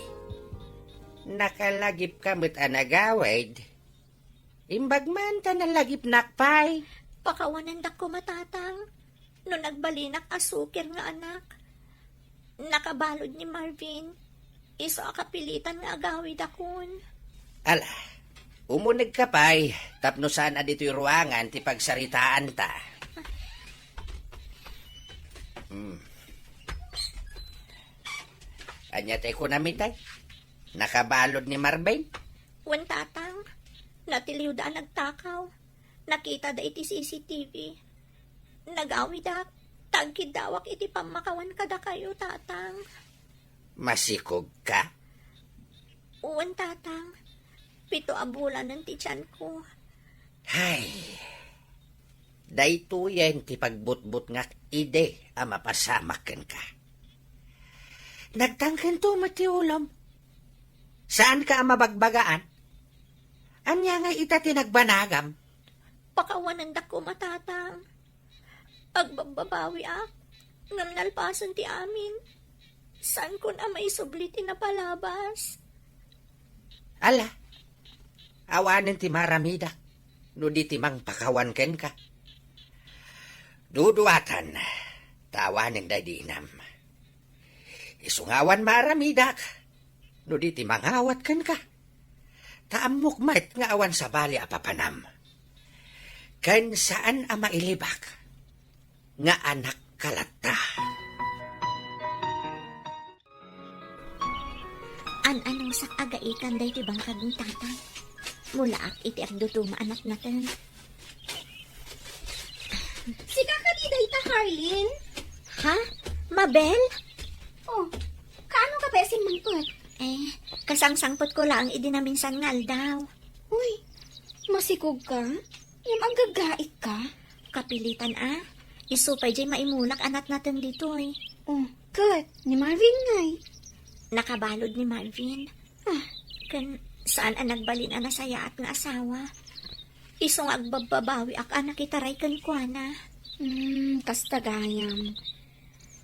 nakalagip ka mo't anagawid. Imbag man ta nalagip nakpay. pakawanan dak ko matatang. No nagbalinak asukir nga anak. Nakabalod ni Marvin. Iso akapilitan nga agawid akon. Ala, umunag ka pa'y, tapno saan na dito'y ruangan ti pagsaritaan ta. Anya tayo ko namitay? Nakabalod ni Marvin? Wan tatang, natiliw daan nagtakaw. Nakita da iti CCTV. Nagawid dak, tagkid dawak iti pamakawan kada kayo tatang. Masikog ka? Uwan tatang, 7 abulan ng tiyan ko. Hay, dayto yan ti pagbutbut nga ide ang mapasamakan ka. Nagtangkan to mati ulam. Saan ka ang mabagbagaan? Anya nga ita tinagbanagam? Pakawanan dak ko matatang. Agbababawi ak, ngam nalpasan ti amin. Saan kun amay subli ti napalabas? Ala, awanin ti maramida, no di ti mang pakawan ken ka. Duduatan, tawanin da dinam. Isungawan maramidak, no di ti mangawat ken ka. Taamok mat nga awan sa bali apapanam. Ken saan ang mailibak, nga anak kalata. An-ano sak agaikan day ti bangkag ng tatang. Mula ak iti agdutuma anak natin. Si kakadi day ta, Harlin. Ha? Mabel? Oh, kaano ka besin mangkot? Kasangsangpot ko lang idinaminsan ngal daw. Uy, masikog ka? Yung agagait ka? Kapilitan Isupay jay maimulak anak natin dito Oh, kat, ni Marvin ngay. Nakabalod ni Marvin. Kan saan ang nagbalin ang nasaya at nga asawa? Isong agbababawi ak anak itaray kan kuana. Kastagayam.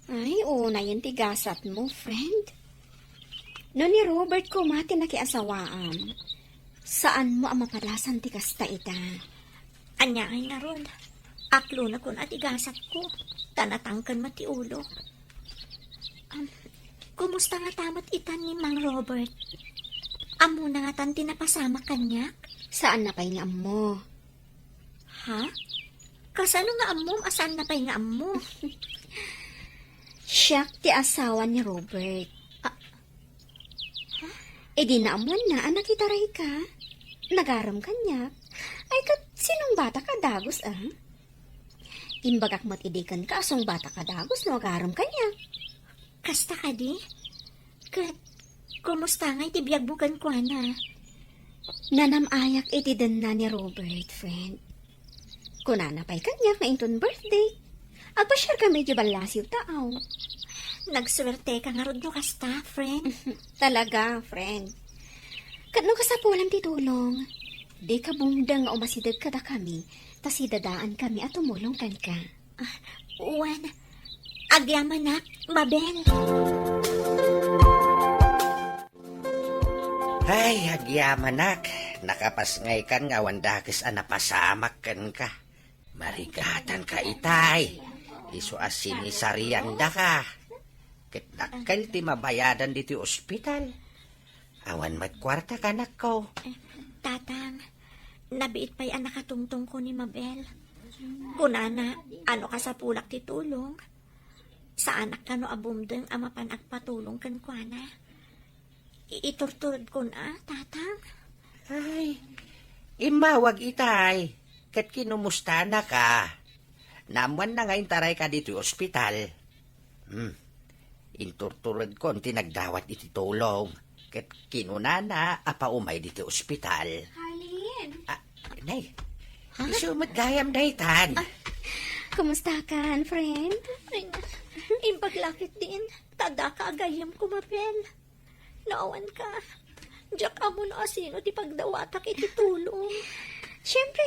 Ay, una yung tigasat mo, friend. No ni Robert ko mati nakiasawaam. Saan mo ang mapadasan ti kasta ita? Anya ay nga ron. Aklo na kun at igasat ko. Tanatangkan mati ulo. Kumusta nga tamat itan ni Mang Robert? Amo na nga tan tinapasama kanya? Saan na pa'y nga mo? Ha? Kasano nga amom? Asan na pa'y nga amo? Siya ti asawa ni Robert. E di naamuan na, anak itaray ka. Nagaram kanya. Ay, kat sinong bata ka dagos, Imbagak matidikan ka, asong bata ka dagos, no agaram kanya. Kasta ka di? Kumusta nga iti biyag bukan ko na? Nanamayak iti dan na ni Robert, friend. Kunanapay kanya kainton birthday. Agpasyar ka medyo balasiw tao. Nagswerte ka nga rod no kasta, friend. Talaga, friend. Katno ka sa pulang titulong. Di ka bumdang nga umasidag kada kami, tas idadaan kami at tumulong kan ka. Uwan, agyaman na, Mabel. Ay, agyamanak, nakapasngay kan nga wandakis anapasamak kan ka. Marigatan ka itay, iso asinisariyang da ka. Kitnakal ti mabayadan dito ospital. Awan mat kwarta ka nak ko. Tatang, nabiit pa'y anak katungtong ko ni Mabel. Kunana, ano ka sa pulak ti tulong? Sa anak ka no abumdeng ama panagpatulong kan kwa na. Iturturod ko na, tatang. Ay, imawag itay. Kat kinumusta na ka. Namuan na ngayon taray ka dito yung ospital. Inturturod ko, tinagdawat iti tulong. Kat kinunana, apa umay dito yung ospital. Harleen! Nay, isumot gayam na itan. Kumusta ka, friend? Imbaglakit din. Tada ka agayam ko, Mabel. Naawan ka. Diyak amo na asino ti pagdawatak iti tulong. Siyempre,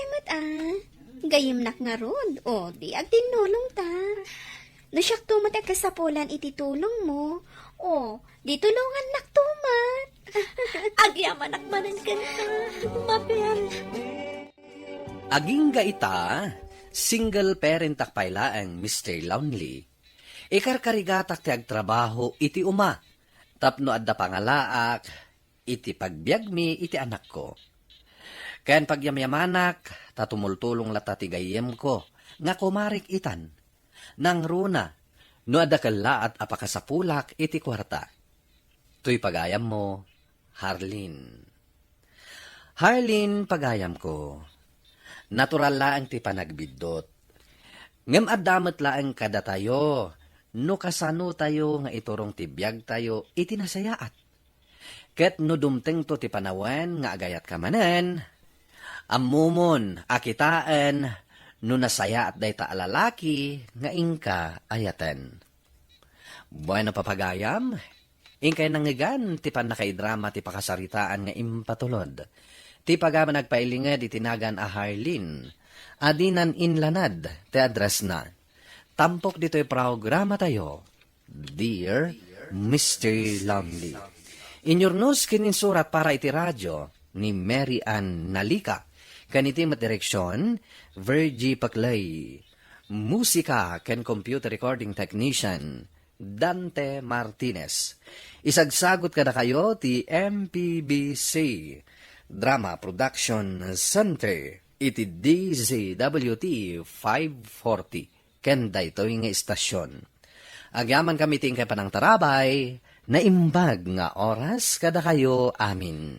gayim nak nga ron. O, di agtinulong ta. No siyak tumat ang kasapulan iti tulong mo. O, di tulungan nak tumat. Agyaman akmanan ka na, Mabel. Aging gaita, single parent takpayla ang Mr. Lonely. Ikarkarigatak ti agtrabaho iti uma. Tapno adda pangalaak, iti pagbiagmi iti anak ko. Kayan pagyamyamanak, tatumultulong lata ti gayem ko, nga kumarik itan. Nang runa, no adda kalaat apakasapulak iti kwarta. Tuy pagayam mo, Harleen. Harleen, pagayam ko. Natural laang ti panagbidot. Ngem addamet laang kada tayo, no kasano tayo nga iturong tibiyag tayo iti nasayaat. Ket no dumteng to ti panawen nga agayat kamanen, ammumon akitaan no nasayaat day ta alalaki nga ingka ayaten. Bueno papagayam, ingkay nangigan ti panakaidrama ti pakasaritaan nga impatulod. Ti pagama nagpailinged itinagan a Harleen, adinan inlanad ti address na. Tampok dito'y programa tayo, Dear Mr. Lonely. Inyurnos kininsurat para iti radyo ni Mary Ann Nalika. Kaniti direksyon, Virgie Paclay. Musika ken computer recording technician, Dante Martinez. Isagsagot kada kayo ti MPBC Drama Production Center iti DZWT 540 ken daytoy nga istasyon. Agyaman kami ting kay panang tarabay na imbag nga oras kada kayo amin.